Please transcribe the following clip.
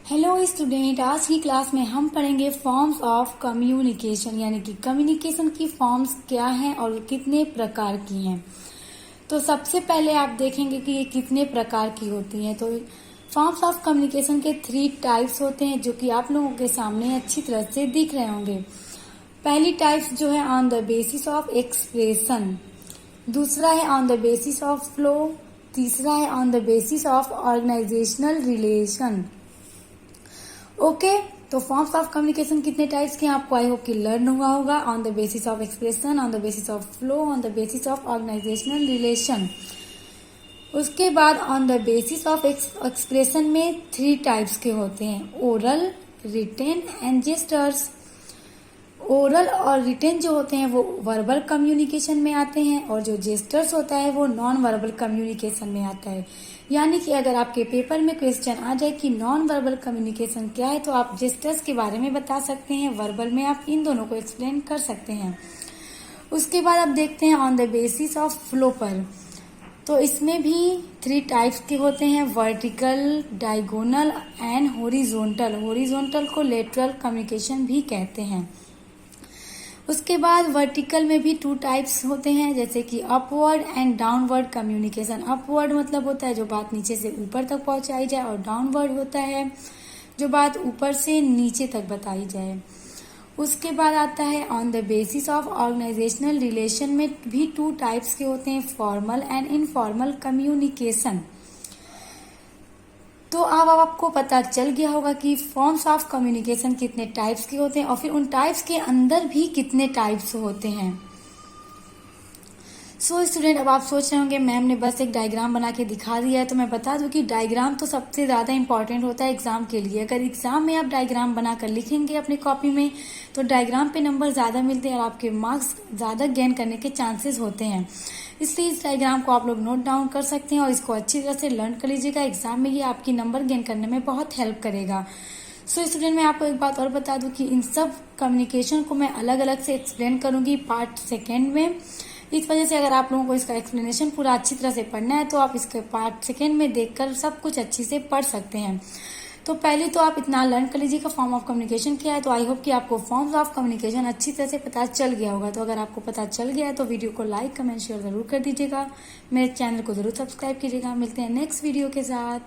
Hello student, आज की class में हम पढ़ेंगे फॉर्म्स ऑफ कम्युनिकेशन, यानी कि कम्युनिकेशन की फॉर्म्स क्या हैं और कितने प्रकार की हैं। तो सबसे पहले आप देखेंगे कि ये कितने प्रकार की होती हैं। तो फॉर्म्स ऑफ कम्युनिकेशन के 3 टाइप्स होते हैं, जो कि आप लोगों के सामने अच्छी तरह से दिख रहे होंगे। पहली टाइप्स जो है on the basis of expression, दूसरा है on the basis of flow, तीसरा है on the basis of organisational relation. Okay, तो फॉर्म्स ऑफ कम्युनिकेशन कितने टाइप्स के हैं आपको आई होप कि लर्न हुआ होगा। On the basis of expression, on the basis of flow, on the basis of organisational relation. उसके बाद on the basis of expression में 3 टाइप्स के होते हैं, oral, retain and gestures. Oral और रिटेन जो होते हैं वो वर्बल कम्युनिकेशन में आते हैं, और जो जेस्टर्स होता है वो नॉन वर्बल कम्युनिकेशन में आता है। यानी कि अगर आपके पेपर में क्वेश्चन आ जाए कि नॉन वर्बल कम्युनिकेशन क्या है, तो आप जेस्टर्स के बारे में बता सकते हैं, वर्बल में आप इन दोनों को एक्सप्लेन कर सकते हैं। उसके बाद आप देखते हैं on the basis of flow पर, तो इसमें भी 3 टाइप्स के होते हैं, vertical, diagonal and horizontal. Horizontal को लेटरल कम्युनिकेशन भी कहते हैं। उसके बाद वर्टिकल में भी 2 टाइप्स होते हैं, जैसे कि upward and downward communication. Upward मतलब होता है जो बात नीचे से ऊपर तक पहुंचाई जाए, और डाउनवर्ड होता है जो बात ऊपर से नीचे तक बताई जाए। उसके बाद आता है on the basis of organisational relation में भी 2 टाइप्स के होते हैं, फॉर्मल एंड इनफॉर्मल कम्युनिकेशन। तो अब आपको पता चल गया होगा कि फॉर्म्स ऑफ कम्युनिकेशन कितने टाइप्स के होते हैं, और फिर उन टाइप्स के अंदर भी कितने टाइप्स होते हैं। सो स्टूडेंट, अब आप सोच रहे होंगे मैम ने बस एक डायग्राम बना के दिखा दिया है। तो मैं बता दूं कि डायग्राम तो सबसे ज़्यादा इंपॉर्टेंट होता है एग्जाम के लिए। अगर एग्जाम में आप डायग्राम बनाकर लिखेंगे अपनी कॉपी में, तो डायग्राम पे नंबर ज़्यादा मिलते हैं और आपके मार्क्स ज़्यादा गेन करने के चांसेस होते हैं। इसलिए इस डायग्राम को आप लोग नोट डाउन कर सकते हैं और इसको अच्छी तरह से लर्न कर लीजिएगा। एग्जाम में ये आपकी नंबर गेन करने में बहुत हेल्प करेगा। सो स्टूडेंट, मैं आपको एक बात और बता दूं कि इन सब कम्युनिकेशन को मैं अलग अलग से एक्सप्लेन करूंगी पार्ट 2 में। इस वजह से अगर आप लोगों को इसका एक्सप्लेनेशन पूरा अच्छी तरह से पढ़ना है, तो आप इसके पार्ट 2 में देखकर सब कुछ अच्छी से पढ़ सकते हैं। तो पहले तो आप इतना लर्न कर लीजिएगा फॉर्म ऑफ कम्युनिकेशन क्या है। तो आई होप कि आपको फॉर्म्स ऑफ कम्युनिकेशन अच्छी तरह से पता चल गया होगा। तो अगर आपको पता चल गया है तो वीडियो को लाइक, कमेंट, शेयर जरूर कर दीजिएगा। मेरे चैनल को जरूर सब्सक्राइब कीजिएगा। मिलते हैं नेक्स्ट वीडियो के साथ।